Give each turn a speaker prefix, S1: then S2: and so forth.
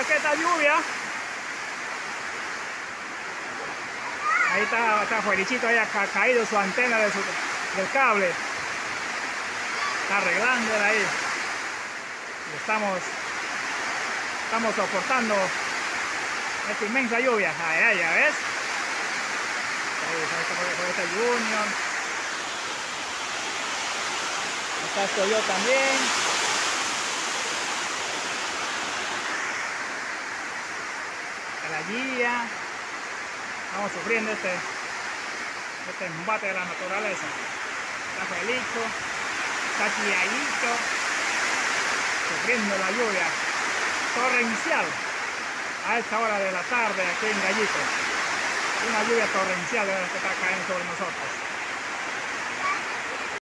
S1: es que esta lluvia. Ahí está Fuerichito, ahí ha caído su antena del cable. Está arreglándola ahí. Y estamos soportando esta inmensa lluvia. Ahí, ya ves. Ahí está Junior. Acá estoy yo también. La guía. Estamos sufriendo este embate de la naturaleza. Está Felito, está Tiaguito, sufriendo la lluvia torrencial a esta hora de la tarde aquí en Gallito. Una lluvia torrencial que está cayendo sobre nosotros.